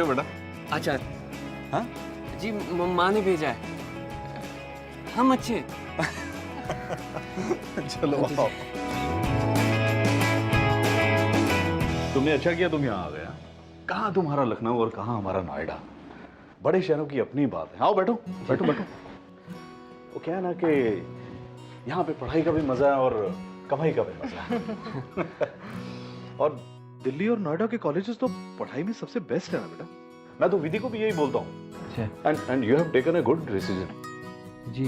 हो बेटा? अच्छा हाँ जी, माँ ने भेजा है। हम अच्छे। चलो आओ। तुमने अच्छा किया तुम यहाँ आ गया। कहाँ तुम्हारा लखनऊ और कहाँ हमारा नोएडा। बड़े शहरों की अपनी बात है। आओ बैठो बैठो बैठो। वो क्या है ना कि यहाँ पे पढ़ाई का भी मजा है और कमाई का भी मजा है। और दिल्ली और नोएडा के कॉलेजेस तो पढ़ाई में सबसे बेस्ट है ना बेटा। मैं तो विधि को भी यही बोलता हूँ। And you have taken a good decision. जी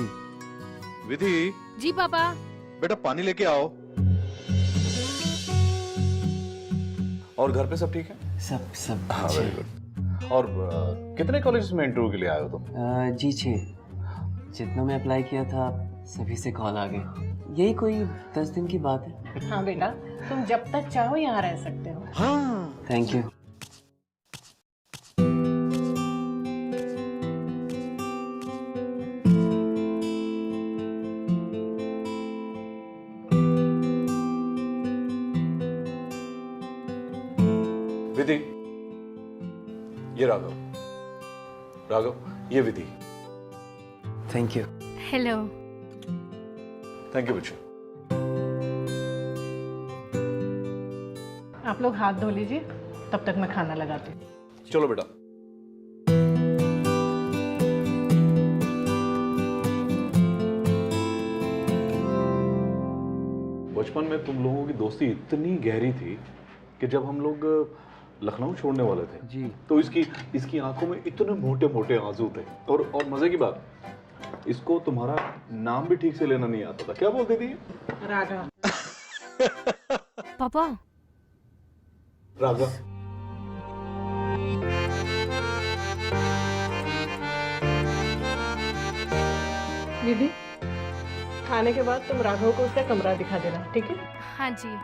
विधि। जी पापा। बेटा पानी लेके आओ। और घर पे सब ठीक है? सब सब हाँ अच्छे। Very good. और कितने कॉलेजेस में इंटरव्यू के लिए आए हो तुम? जी 6। जितना मैं अप्लाई किया था सभी से कॉल आ गए। यही कोई 10 दिन की बात है। हाँ बेटा, तुम जब तक चाहो यहाँ रह सकते हो। हाँ। Thank you. विधि, ये राघव। राघव, ये Vidhi. Thank you. Hello. Thank you बच्चे। आप लोग हाथ धो लीजिए, तब तक मैं खाना लगाती हूँ। चलो बेटा। बचपन में तुम लोगों की दोस्ती इतनी गहरी थी कि जब हम लोग लखनऊ छोड़ने वाले थे जी तो इसकी आंखों में इतने मोटे मोटे आंसू थे। और मजे की बात, इसको तुम्हारा नाम भी ठीक से लेना नहीं आता था। क्या बोलती थी? राघव। पापा राघव। दीदी, खाने के बाद तुम राघव को उसका कमरा दिखा देना, ठीक है? हाँ जी।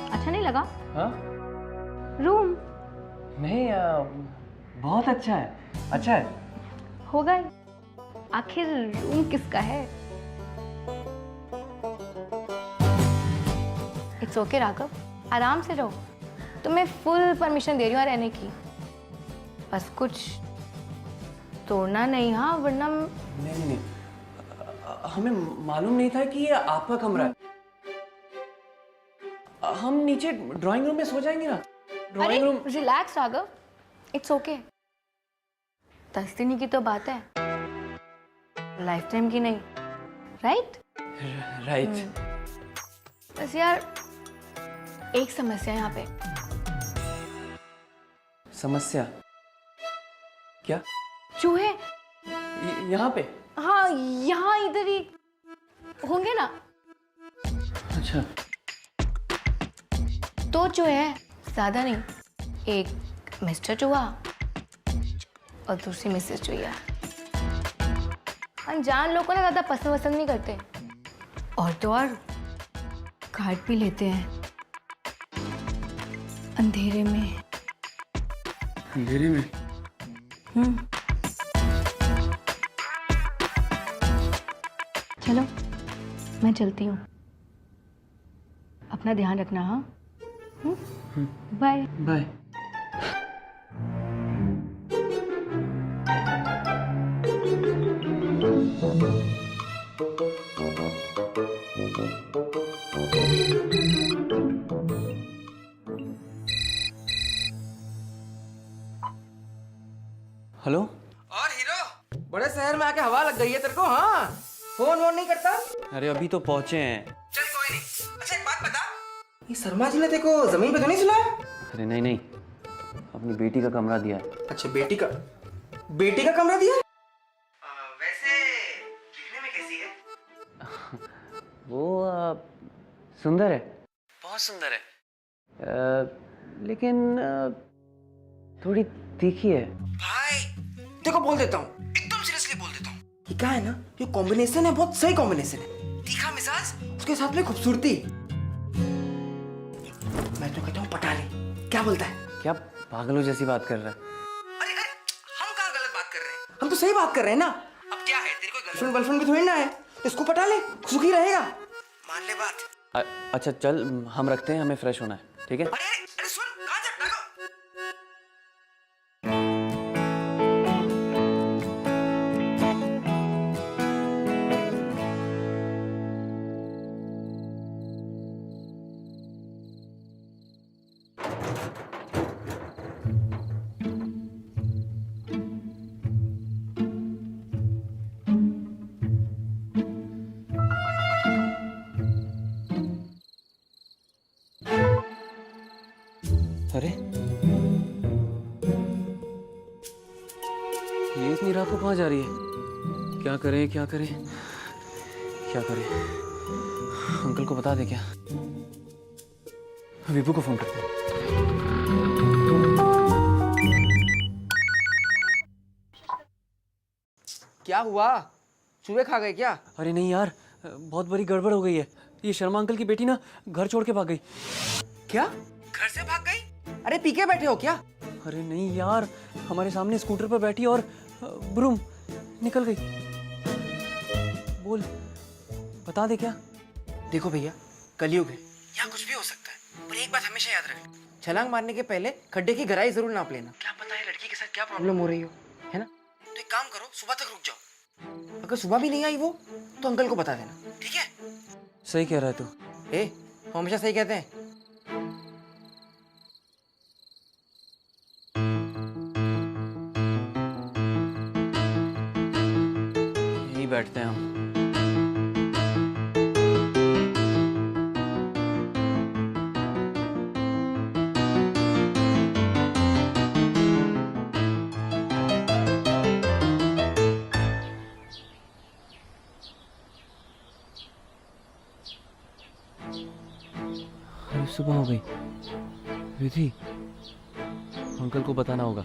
अच्छा नहीं लगा हाँ रूम? नहीं, बहुत अच्छा है। अच्छा है। होगा ही। आखिर रूम किसका है? इट्स ओके राघव, आराम से रहो। तुम्हें फुल परमिशन दे रही हूँ रहने की। बस कुछ तोड़ना नहीं, हाँ, वरना नहीं नहीं, हमें मालूम नहीं था कि ये आपका कमरा है। हम नीचे ड्राइंग रूम में सो जाएंगे ना। Drawing room. Relax Raghav, it's okay. 10 दिन की तो बात है, लाइफ टाइम की नहीं, राइट? राइट। बस यार एक समस्या है यहाँ पे। समस्या क्या? चूहे। यहाँ पे? हाँ, यहाँ इधर ही होंगे ना। अच्छा। दो चूहे हैं, ज्यादा नहीं। एक मिस्टर चूहा और दूसरी मिसेस चूहिया। अनजान लोग को ना ज्यादा पसंद नहीं करते, और तो और काट भी लेते हैं अंधेरे में। अंधेरे में? चलो मैं चलती हूँ, अपना ध्यान रखना। हाँ, बाय बाय। हेलो। और हीरो, बड़े शहर में आके हवा लग गई है तेरे को? हाँ, फोन वोन नहीं करता? अरे अभी तो पहुंचे हैं। चल कोई नहीं। अच्छा एक बात बता, ये शर्मा जी ने तेरे को जमीन पे तो नहीं सुलाया? अरे नहीं नहीं, अपनी बेटी का कमरा दिया है। अच्छा बेटी का कमरा दिया? वैसे दिखने में कैसी है? वो सुंदर है, बहुत सुंदर है। लेकिन थोड़ी तीखी है। भाई देखो बोल देता हूँ, एकदम सीरियसली बोल देता हूँ, ये क्या है ना, ये कॉम्बिनेशन है, बहुत सही कॉम्बिनेशन है। तीखा मिजाज, उसके साथ में खूबसूरती। मैं तो कहता हूँ पटा ले। क्या बोलता है? क्या पागलों जैसी बात कर रहा है? अरे अरे, हम कहाँ गलत बात कर रहे हैं? हम तो सही बात कर रहे हैं ना। अब क्या है, तेरी कोई गर्लफ्रेंड वर्लफ्रेंड भी थोड़ी ना है, इसको पटा ले, सुखी रहेगा। मान ले बात। अच्छा चल, हम रखते हैं, हमें फ्रेश होना है, ठीक है? अरे अरे सुन, कहाँ जा रहा है? अरे ये इतनी रात को कहाँ जा रही है? क्या करें क्या करें क्या करें? अंकल को बता दे क्या? विभू को फोन करते हैं। क्या हुआ? चूहे खा गए क्या? अरे नहीं यार, बहुत बड़ी गड़बड़ हो गई है। ये शर्मा अंकल की बेटी ना घर छोड़ के भाग गई। क्या? घर से भाग गई? अरे पी के बैठे हो क्या? अरे नहीं यार, हमारे सामने स्कूटर पर बैठी और ब्रूम निकल गई। बोल, बता दे क्या? देखो भैया, कलयुग है, यहाँ कुछ भी हो सकता है, पर एक बात हमेशा याद रखना, छलांग मारने के पहले खड्डे की गहराई जरूर नाप लेना। क्या पता है लड़की के साथ क्या प्रॉब्लम हो रही हो, है ना? तो एक काम करो, सुबह तक रुक जाओ। अगर सुबह भी नहीं आई वो, तो अंकल को बता देना, ठीक है? सही कह रहा है तू। हम हमेशा सही कहते हैं। यहीं बैठते हैं हम। अरे सुबह हो गई। विधि, अंकल को बताना होगा।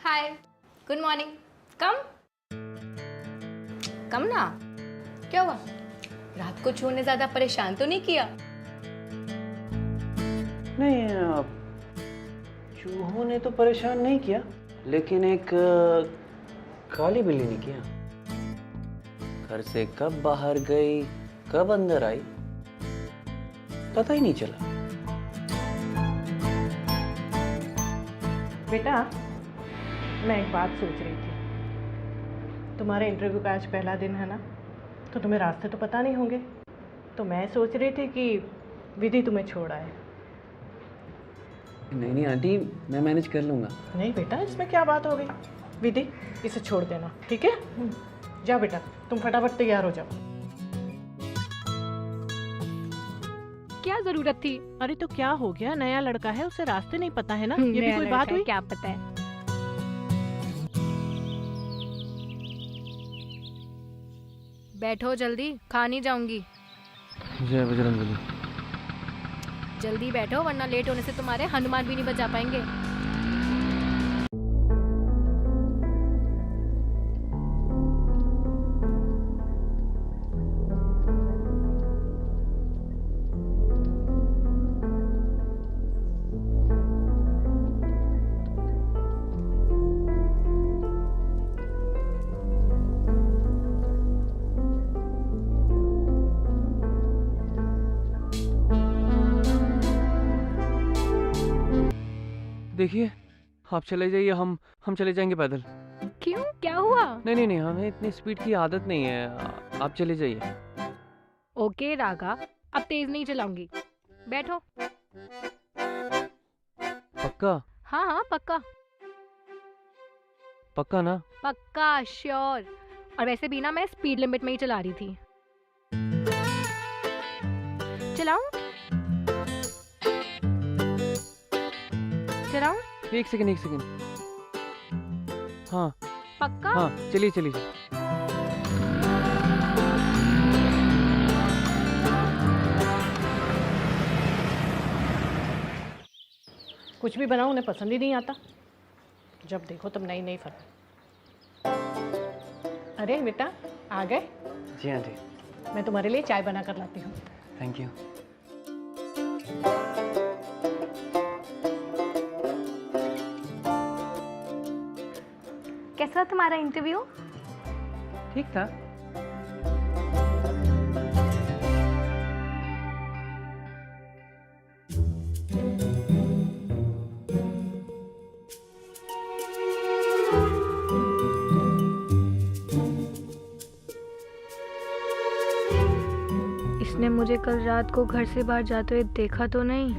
हाय, गुड मॉर्निंग। कम कम ना, क्या हुआ? रात को छूने ज्यादा परेशान तो नहीं किया? नहीं, चूहों ने तो परेशान नहीं किया, लेकिन एक काली बिल्ली ने किया। घर से कब बाहर गई, कब अंदर आई, पता ही नहीं चला। बेटा, मैं एक बात सोच रही थी। तुम्हारे इंटरव्यू का आज पहला दिन है ना, तो तुम्हें रास्ते तो पता नहीं होंगे, तो मैं सोच रही थी कि विधि तुम्हें छोड़ आए। नहीं नहीं आंटी, मैं मैनेज कर लूंगा। नहीं बेटा, इसमें क्या बात हो गई? विधि, इसे छोड़ देना, ठीक है? जाओ बेटा, तुम फटाफट तैयार हो जाओ। क्या जरूरत थी? अरे तो क्या हो गया, नया लड़का है, उसे रास्ते नहीं पता है ना, ये भी कोई बात हुई? क्या पता है? बैठो जल्दी, खा नहीं जाऊंगी। जय बजरंगबली। जल्दी बैठो, वरना लेट होने से तुम्हारे हनुमान भी नहीं बजा पाएंगे। देखिए, आप चले जाइए, हम चले जाएंगे पैदल। क्यों, क्या हुआ? नहीं, हमें इतनी स्पीड की आदत नहीं है, आप चले जाइए। ओके रागा, अब तेज नहीं चलाऊंगी। बैठो। पक्का? हाँ पक्का। पक्का ना? पक्का, श्योर। और वैसे भी ना मैं स्पीड लिमिट में ही चला रही थी। चलाऊं? चलाऊं? एक सेकंड। हाँ पक्का? हाँ, चलिए। कुछ भी बनाओ, उन्हें पसंद ही नहीं आता। जब देखो तब नई फल। अरे बेटा, आ गए? जी आंटी। मैं तुम्हारे लिए चाय बना कर लाती हूँ। Thank you. कैसा तुम्हारा इंटरव्यू? ठीक था। इसने मुझे कल रात को घर से बाहर जाते हुए देखा तो नहीं?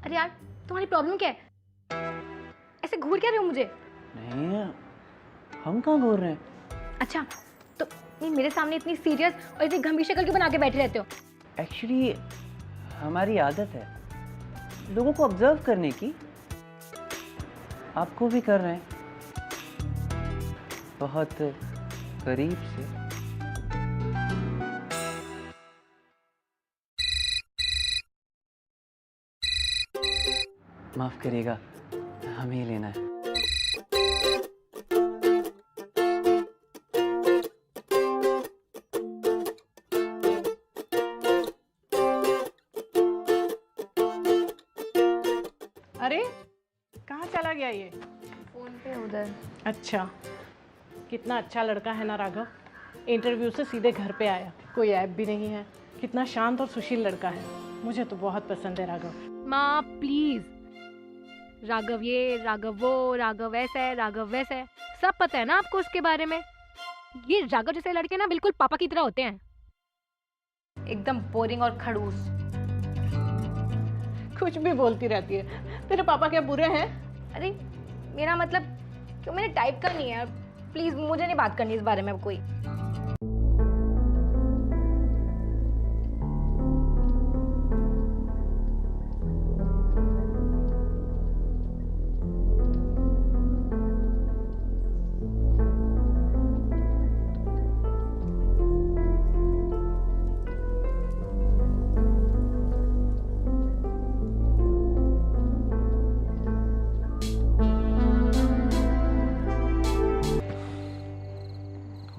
अरे यार, तुम्हारी प्रॉब्लम क्या है? ऐसे घूर क्या रहे हो मुझे? नहीं, हम कहाँ घूर रहे हैं? अच्छा, तो नहीं, मेरे सामने इतनी सीरियस और इतनी गंभीर शक्ल क्यों बना के बैठे रहते हो? एक्चुअली हमारी आदत है लोगों को ऑब्जर्व करने की। आपको भी कर रहे हैं, बहुत करीब से। माफ करिएगा, हमें ही लेना है। अरे कहाँ चला गया ये? फोन पे उधर। अच्छा, कितना अच्छा लड़का है ना राघव। इंटरव्यू से सीधे घर पे आया, कोई ऐप भी नहीं है। कितना शांत और सुशील लड़का है, मुझे तो बहुत पसंद है राघव। माँ प्लीज, राघव ये, राघव वो, राघव ऐसा है, राघव वैसा है, सब पता है ना आपको उसके बारे में। ये राघव जैसे लड़के ना बिल्कुल पापा की तरह होते हैं। एकदम बोरिंग और खड़ूस। कुछ भी बोलती रहती है। तेरे पापा क्या बुरे हैं? अरे मेरा मतलब क्यों, मेरे टाइप का नहीं है। प्लीज मुझे नहीं बात करनी इस बारे में अब कोई।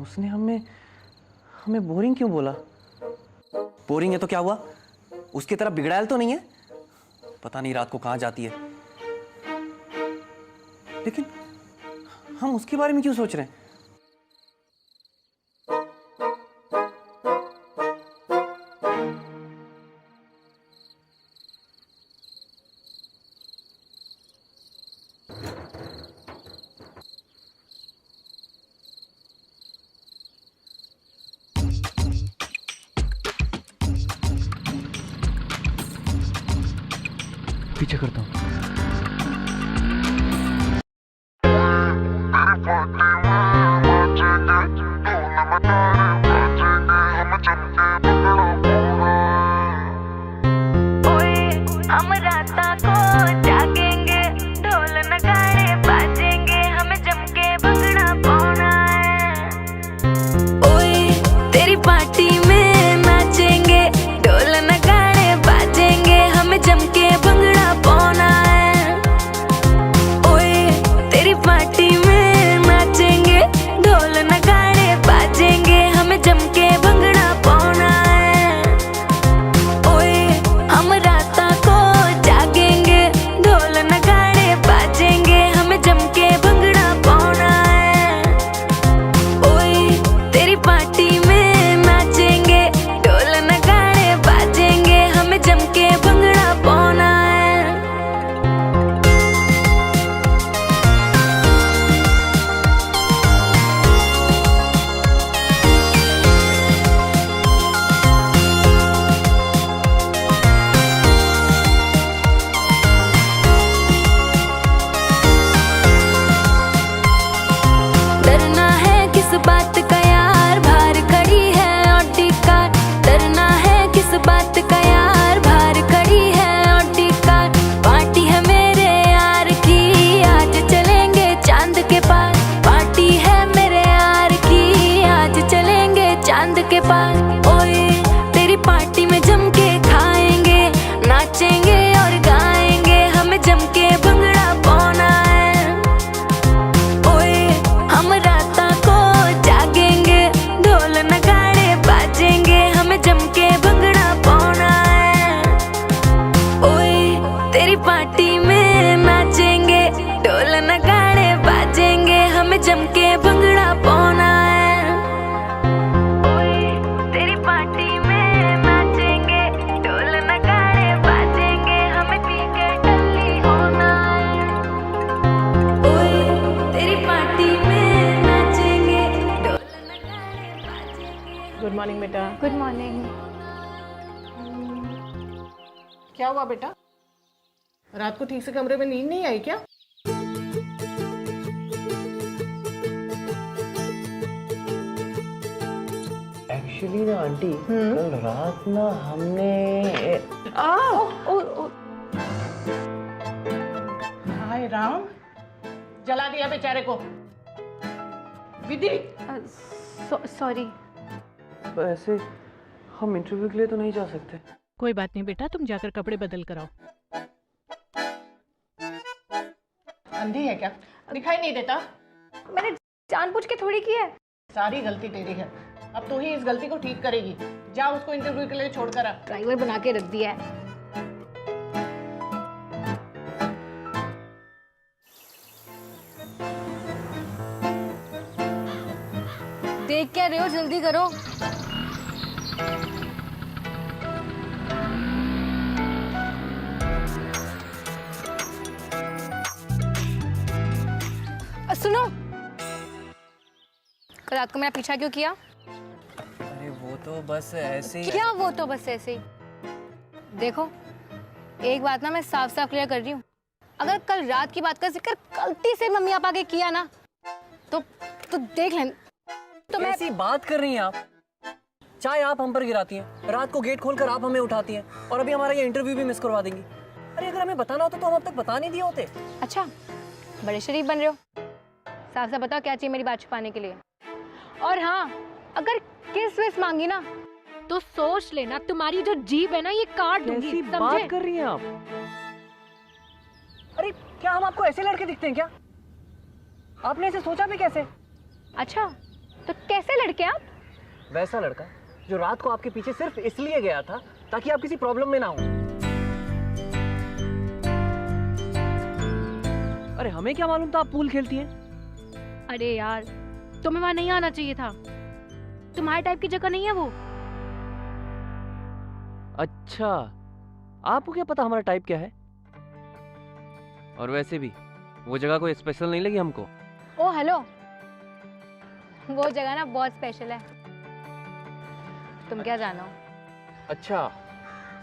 उसने हमें बोरिंग क्यों बोला? बोरिंग है तो क्या हुआ? उसकी तरह बिगड़ैल तो नहीं है। पता नहीं रात को कहाँ जाती है। लेकिन हम उसके बारे में क्यों सोच रहे हैं? पीछे करता हूँ। हम राता को जागेंगे, ढोल नगाड़े बाजेंगे, हमें जम के भंगड़ा पाना है। ओए तेरी पार्टी में नाचेंगे, ढोल नगाड़े बाजेंगे, हमें जम के भंगड़ा पाना है। ओए तेरी पार्टी में नाचेंगे, जम के भंगड़ा पाना है। ओए तेरी पार्टी में नाचेंगे, ढोल नगाड़े बाजेंगे, हमें पी के टल्ली होना है। ओए तेरी पार्टी में नाचेंगे, ढोल नगाड़े बाजेंगे। गुड मॉर्निंग बेटा। Good morning. क्या हुआ बेटा, रात को ठीक से कमरे में नींद नहीं आई क्या? एक्चुअली ना आंटी, कल रात ना हमने हाय राम, जला दिया बेचारे को। विधि, सॉरी। वैसे हम इंटरव्यू के लिए तो नहीं जा सकते। कोई बात नहीं बेटा, तुम जाकर कपड़े बदल कर आओ। अंधी है क्या, दिखाई नहीं देता? मैंने जानबूझ के थोड़ी की है। सारी गलती तेरी है, अब तू ही इस गलती को ठीक करेगी। जा उसको इंटरव्यू के लिए छोड़कर आ। ड्राइवर बना के रख दिया है। देख क्या रहे हो, जल्दी करो। सुनो, कल रात को मेरा पीछा क्यों किया? अरे वो तो बस ऐसे ही। क्या वो तो बस ऐसे ही? देखो, एक बात ना मैं साफ साफ क्लियर कर रही हूँ, अगर कल रात की बात का जिक्र गलती से मम्मी पापा के किया ना तो देख लें। तो मैं ऐसी बात कर रही हैं आप? चाय आप हम पर गिराती हैं, रात को गेट खोलकर आप हमें उठाती हैं, और अभी हमारा ये इंटरव्यू भी मिस करवा देंगी। अरे अगर हमें बताना होता तो हम अब तक बता नहीं दिए होते। अच्छा, बड़े शरीफ बन रहे हो। साफ साफ बताओ क्या चाहिए मेरी बात छुपाने के लिए। और हाँ, अगर किस विस मांगी ना तो सोच लेना, तुम्हारी जो जीभ है ना ये काट दूंगी, कैसी समझे? बात कर रही हैं आप? अरे क्या हम आपको ऐसे लड़के दिखते हैं क्या? आपने ऐसे सोचा भी कैसे? अच्छा, तो कैसे लड़के आप? वैसा लड़का जो रात को आपके पीछे सिर्फ इसलिए गया था ताकि आप किसी प्रॉब्लम में ना हो। अरे हमें क्या मालूम था आप पूल खेलती हैं? अरे यार, तुम्हें वहां नहीं आना चाहिए था, तुम्हारे टाइप की जगह नहीं है वो। अच्छा, आपको क्या पता हमारा टाइप क्या है? और वैसे भी वो जगह कोई स्पेशल नहीं लगी हमको। ओ हेलो, वो जगह ना बहुत स्पेशल है, तुम क्या जानो? अच्छा,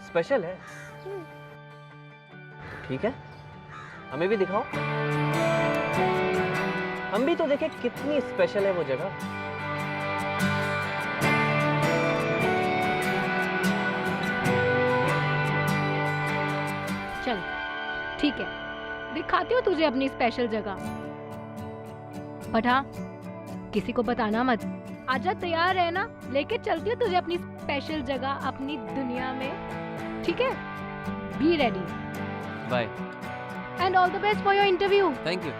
स्पेशल है? ठीक है, हमें भी दिखाओ, हम भी तो देखें कितनी स्पेशल है वो जगह। चल ठीक है, दिखाती हूँ तुझे अपनी स्पेशल जगह, बट हाँ किसी को बताना मत। आजा, तैयार है ना? लेके चलती हूँ तुझे अपनी स्पेशल जगह, अपनी दुनिया में, ठीक है? Be ready. Bye and all the best for your interview. Thank you.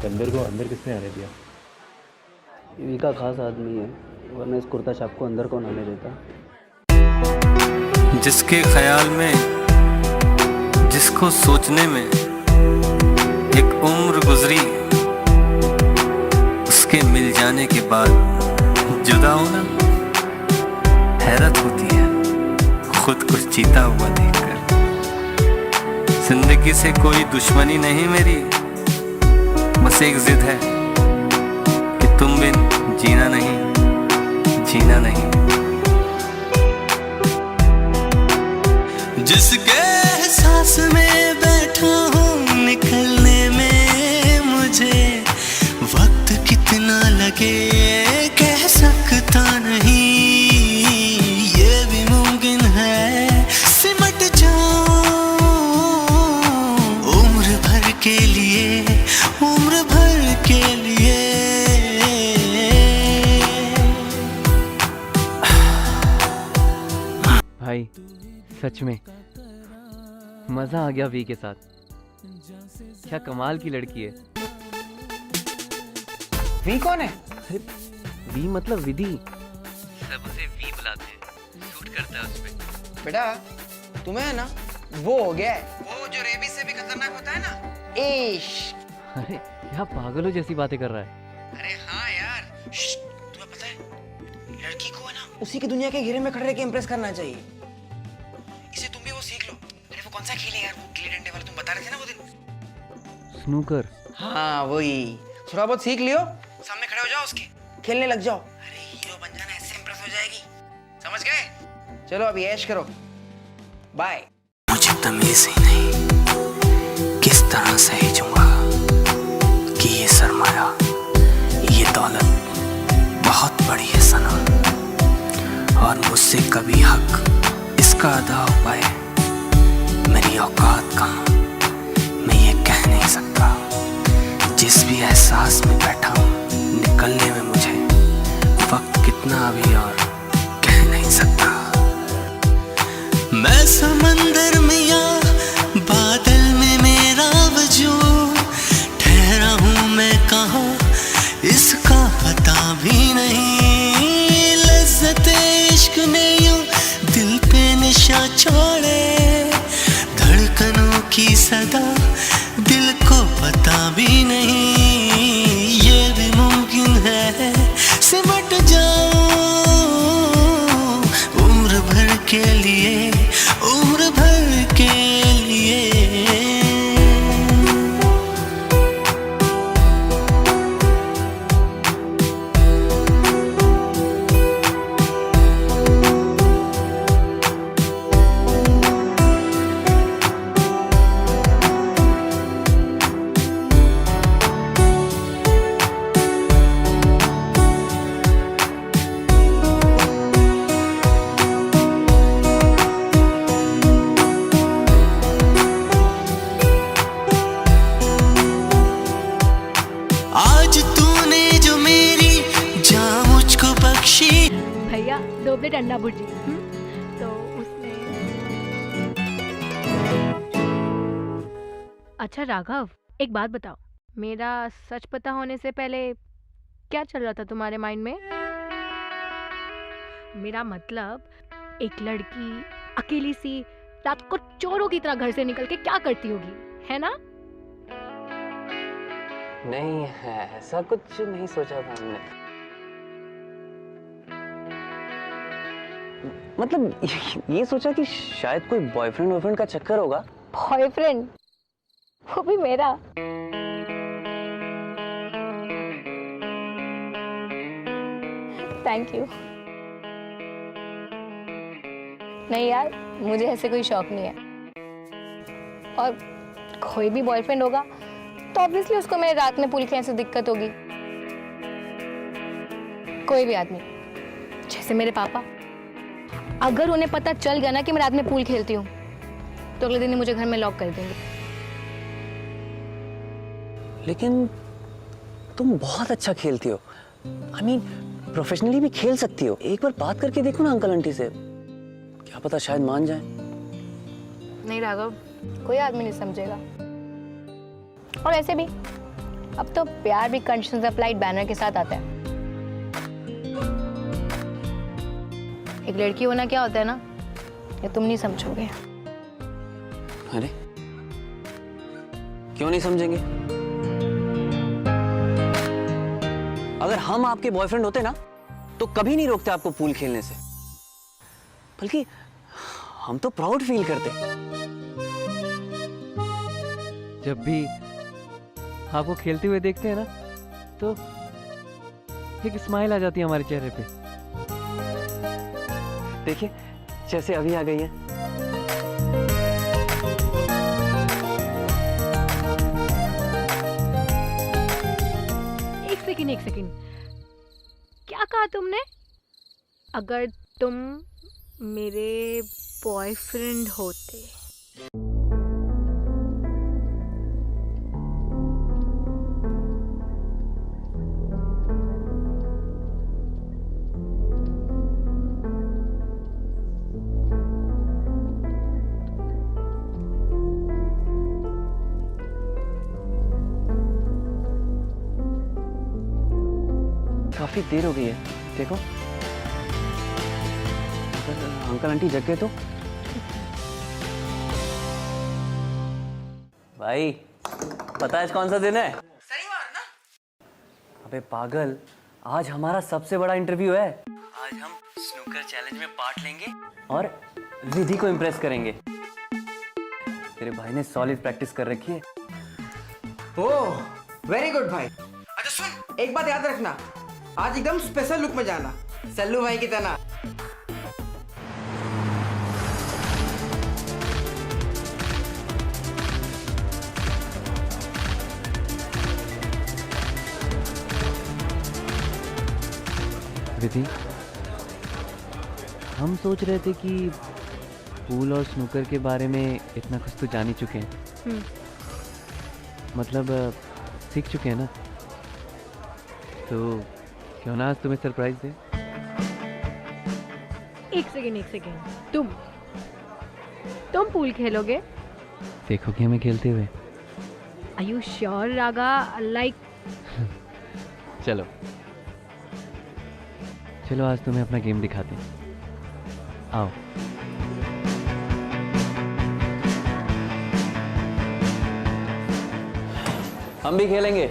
अंदर को अंदर किसने आने दिया? ईवी का खास आदमी है, वरना इस कुर्ता छाप को अंदर कौन आने देता। जिसके ख्याल में, जिसको सोचने में एक उम्र गुजरी, उसके मिल जाने के बाद जुदा होना, हैरत होती है खुद को जीता हुआ देखकर। जिंदगी से कोई दुश्मनी नहीं मेरी, बस एक जिद है कि तुम बिन जीना नहीं, जीना नहीं। जिसके एहसास में बैठा हूँ निकलने में मुझे वक्त कितना लगे कह सकता भाई सच में मजा आ गया वी के साथ। क्या कमाल की लड़की है। वी कौन है? वी मतलब विधि, सब उसे वी बुलाते हैं, सूट करता है उस पे। बेटा तुम्हें है ना वो हो गया है, वो जो रेबीज से भी खतरनाक होता है ना, इश्क। अरे क्या पागलों जैसी बातें कर रहा है। अरे हाँ यार, तुम्हें पता है लड़की को है ना उसी की दुनिया के घेरे में खड़े रह के इम्प्रेस करना चाहिए। इसे तुम भी वो सीख लो। अरे वो कौन सा खेल है यार, वो गिल्ली डंडे वाला तुम बता रहे थे ना वो दिन। स्नूकर। हाँ वही, थोड़ा बहुत सीख लियो, सामने खड़े हो जाओ उसके, खेलने लग जाओ। अरे हीरो बन जाना, ऐसे इम्प्रेस हो जाएगी, समझ गए? चलो अभी ऐश करो, बाय। मुझे तमीज ही नहीं किस तरह से हिजूंगा कि ये सरमाया, ये दौलत बहुत बड़ी है सना, और मुझसे कभी हक इसका अदा हो पाए। मेरी औकात कहाँ मैं ये कह नहीं सकता। जिस भी एहसास में बैठा हूँ निकलने में मुझे वक्त कितना अभी और कह नहीं सकता। मैं समंदर में या बादल में मेरा वजूद, ठहरा हूँ मैं कहाँ इसका पता भी नहीं। लज्जते इश्क ने यूं दिल पे निशा छोड़े, धड़कनों की सदा दिल को पता भी नहीं। ये भी मुमकिन है सिमट जाऊं उम्र भर के लिए, उम्र भर के लिए। आज तूने जो मेरी जान मुझको बख्शी। भैया 2 प्लेट अंडा भुर्जी। तो उसमें अच्छा राघव, एक बात बताओ, मेरा सच पता होने से पहले क्या चल रहा था तुम्हारे माइंड में? मेरा मतलब, एक लड़की अकेली सी रात को चोरों की तरह घर से निकल के क्या करती होगी, है ना? नहीं है, ऐसा कुछ नहीं सोचा था हमने। मतलब ये सोचा कि शायद कोई बॉयफ्रेंड वॉयफ्रेंड का चक्कर होगा। बॉयफ्रेंड? वो भी मेरा? Thank you. नहीं यार, मुझे ऐसे कोई शौक नहीं है, और कोई भी बॉयफ्रेंड होगा तो ऑब्वियसली उसको मेरे रात में पूल खेलने से दिक्कत होगी। कोई भी आदमी, जैसे मेरे पापा, अगर उन्हें पता चल गया ना कि मैं रात में पूल खेलती हूँ तो अगले दिन ही मुझे घर में लॉक कर देंगे। लेकिन तुम बहुत अच्छा खेलती हो। I mean, प्रोफेशनली भी खेल सकती हो। एक बार बात करके देखो ना अंकल आंटी से, क्या पता शायद मान जाए। नहीं राघव, कोई आदमी नहीं समझेगा। और ऐसे भी अब तो प्यार भी कंडीशंस अप्लाइड बैनर के साथ आता है। एक लड़की होना क्या होता है ना, ये तुम नहीं समझोगे। अरे क्यों नहीं समझेंगे? अगर हम आपके बॉयफ्रेंड होते ना तो कभी नहीं रोकते आपको पूल खेलने से, बल्कि हम तो प्राउड फील करते। जब भी आपको खेलते हुए देखते हैं ना तो एक स्माइल आ जाती है हमारे चेहरे पे। देखिए जैसे अभी आ गई है। एक सेकंड, क्या कहा तुमने? अगर तुम मेरे बॉयफ्रेंड होते? काफी देर हो गई है, देखो अगर अंकल आंटी जग गए तो। भाई पता है आज कौन सा दिन है? शनिवार ना? अबे पागल, आज हमारा सबसे बड़ा इंटरव्यू है। आज हम स्नूकर चैलेंज में पार्ट लेंगे और विधि को इम्प्रेस करेंगे। तेरे भाई ने सॉलिड प्रैक्टिस कर रखी है। ओह वेरी गुड भाई। अच्छा सुन, एक बात याद रखना, आज एकदम स्पेशल लुक में जाना, सल्लू भाई की तरह। विधि, हम सोच रहे थे कि पूल और स्नूकर के बारे में इतना कुछ तो जान ही चुके हैं। मतलब सीख चुके हैं ना, तो क्यों ना आज तुम्हें सरप्राइज दे। एक सेकेंड, तुम पूल खेलोगे? देखोगे हमें खेलते हुए? Are you sure Raga? Like चलो चलो आज तुम्हें अपना गेम दिखाते हैं, आओ। हम भी खेलेंगे।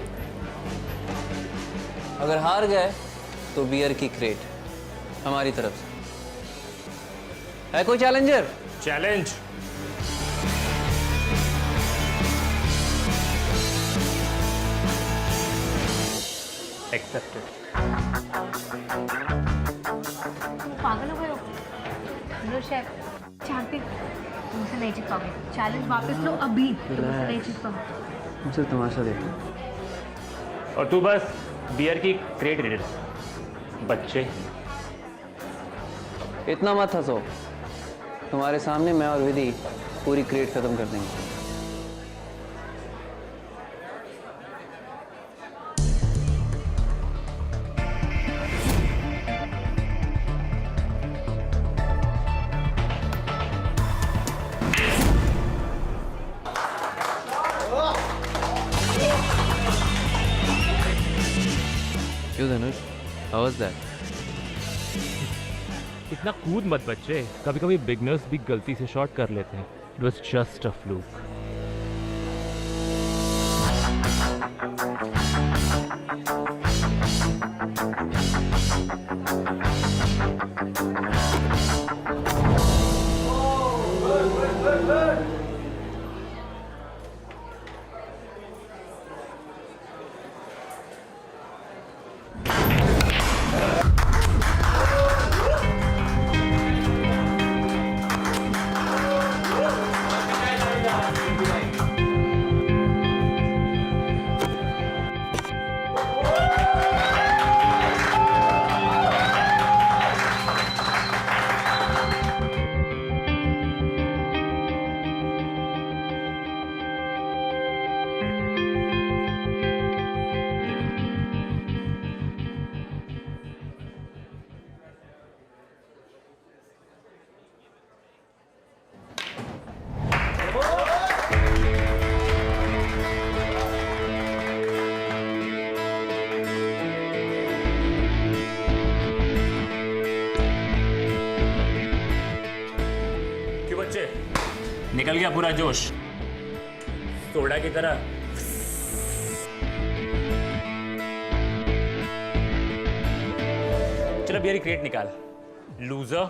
अगर हार गए तो बियर की क्रेट हमारी तरफ से। है कोई चैलेंजर? Challenge accepted. पागल हो गए हो? लो शेफ, जानते तुमसे नहीं जीत पाओगे। चैलेंज वापस लो अभी, तुमसे नहीं जीत पाओगे। मुझसे तमाशा देखो। और तू बस बियर की क्रेट रीडर बच्चे। इतना मत हंसो, तुम्हारे सामने मैं और विधि पूरी क्रेट खत्म कर देंगे। क्यों धनुष, हाउ वाज दैट? इतना कूद मत बच्चे, कभी कभी बिगनर्स भी गलती से शॉट कर लेते हैं। It was just a fluke. निकल गया पूरा जोश सोडा की तरह। चलो बियर क्रिएट निकाल। लूजर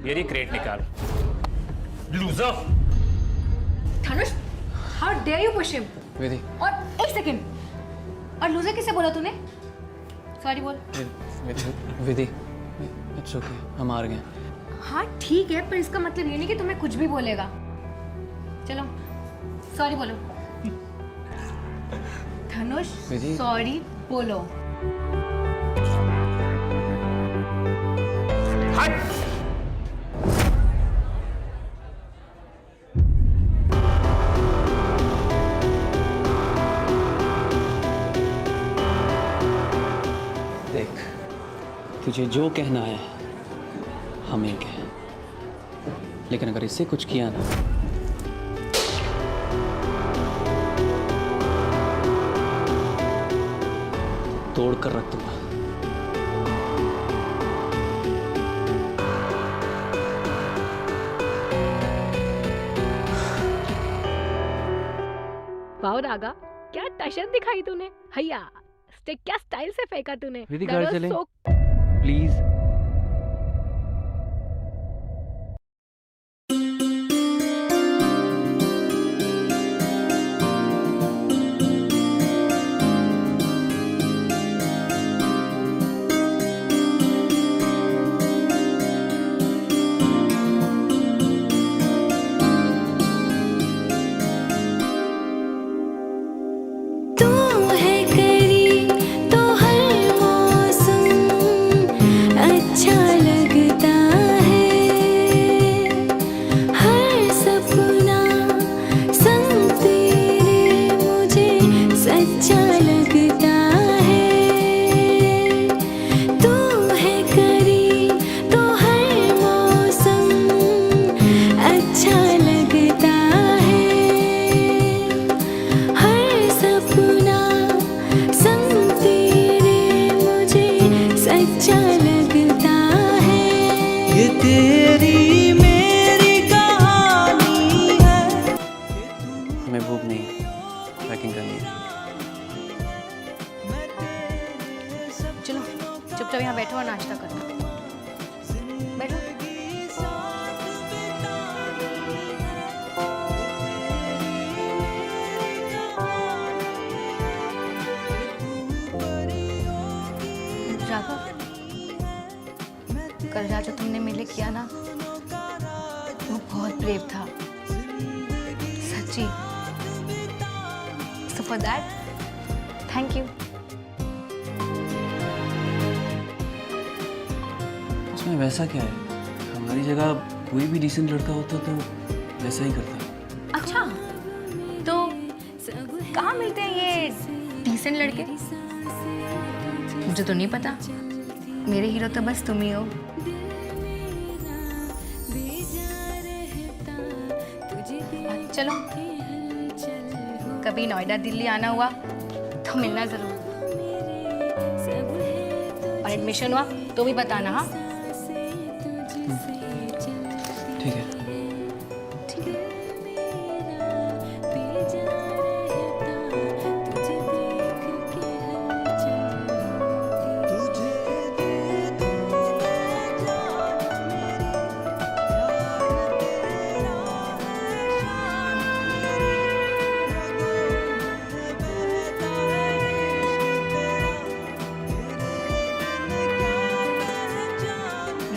बियर क्रिएट निकाल। Loser. Dhanush, how dare you push him? Vidhi. और एक सेकंड, और लूजर किसे बोला तूने? सॉरी बोल। विधि, इट्स ओके, हम हार गए। हाँ ठीक है, पर इसका मतलब ये नहीं कि तुम्हें कुछ भी बोलेगा। चलो सॉरी बोलो। धनुष सॉरी बोलो। हट। तुझे जो कहना है हमें कह, लेकिन अगर इससे कुछ किया ना तोड़ कर रख दूंगा। वाह रागा, क्या टशन दिखाई तूने। हैया स्टिक क्या स्टाइल से फेंका तूने। विधि That घर was चले so- प्लीज। तू है करीब तो हर मौसम अच्छा लगता है, हर सपना संग तेरे मुझे सच्चा लगता है। तू है करीब तो हर मौसम अच्छा लगता है, हर सपना संग तेरे मुझे सच्चा लगता है। ये तेरी मेरी कहानी है। हमें भूख नहीं है, पैकिंग करनी है। चलो चुपचाप यहाँ बैठो और नाश्ता करो। बैठो। राघव, कल रात जो तुमने मेरे लिए किया ना, वो बहुत ब्रेव था, सच्ची। So for that, thank you. उसमें वैसा क्या है? हमारी जगह कोई भी डिसेंट लड़का होता तो वैसा ही करता। अच्छा, तो कहाँ मिलते हैं ये डिसेंट लड़के? मुझे तो नहीं पता, मेरे हीरो तो बस तुम ही हो। चलो, कभी नोएडा दिल्ली आना हुआ तो मिलना जरूर, और एडमिशन हुआ तो भी बताना। हाँ ठीक है।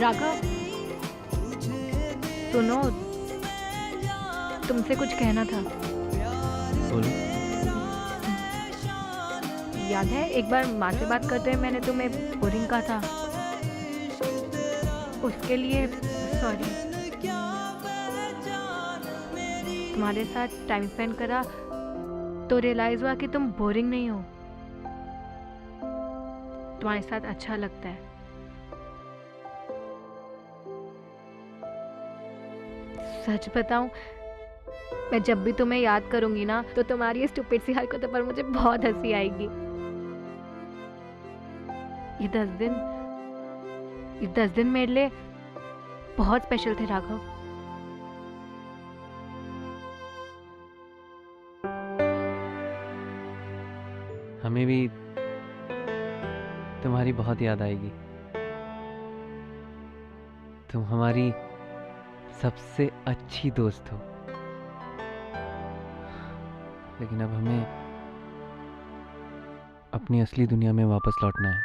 राघव, सुनो, तुमसे कुछ कहना था। बोलो। याद है एक बार माँ से बात करते हुए मैंने तुम्हें बोरिंग कहा था, उसके लिए सॉरी। तुम्हारे साथ टाइम स्पेंड करा तो रियलाइज हुआ कि तुम बोरिंग नहीं हो, तुम्हारे साथ अच्छा लगता है। सच बताऊं, मैं जब भी तुम्हें याद करूंगी ना तो तुम्हारी स्टूपिड सी हरकतों पर मुझे बहुत हंसी आएगी। ये 10 दिन मेरे लिए बहुत स्पेशल थे राघव। हमें भी तुम्हारी बहुत याद आएगी। तुम हमारी सबसे अच्छी दोस्त हो, लेकिन अब हमें अपनी असली दुनिया में वापस लौटना है।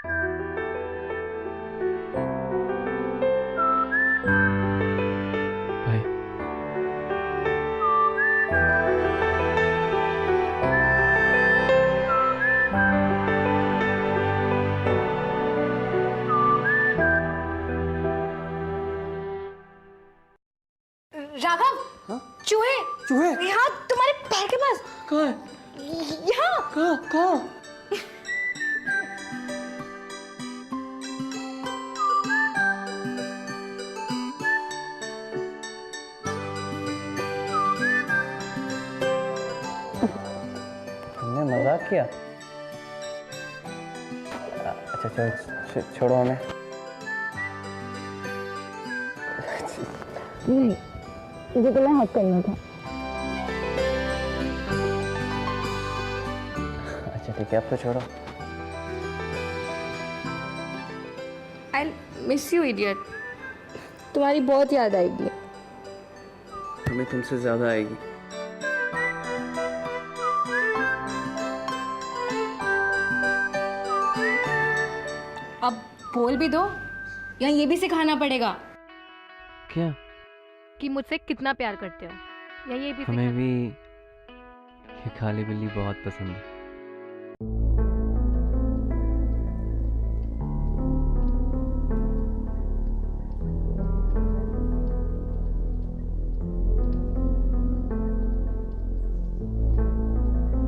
बाय। राघव, चूहे चूहे? यहाँ तुम्हारे पैर के पास। कहाँ है? यहाँ। कहाँ? किया? अच्छा चल छोड़ो हमें। नहीं, मुझे तो हक करना था। अच्छा ठीक है, अब तो छोड़ो। I miss you idiot. तुम्हारी बहुत याद आएगी। हमें तुमसे ज्यादा आएगी। अब बोल भी दो या ये भी सिखाना पड़ेगा? क्या? कि मुझसे कितना प्यार करते हो, या ये भी हमें भी ये काली बिल्ली बहुत पसंद है।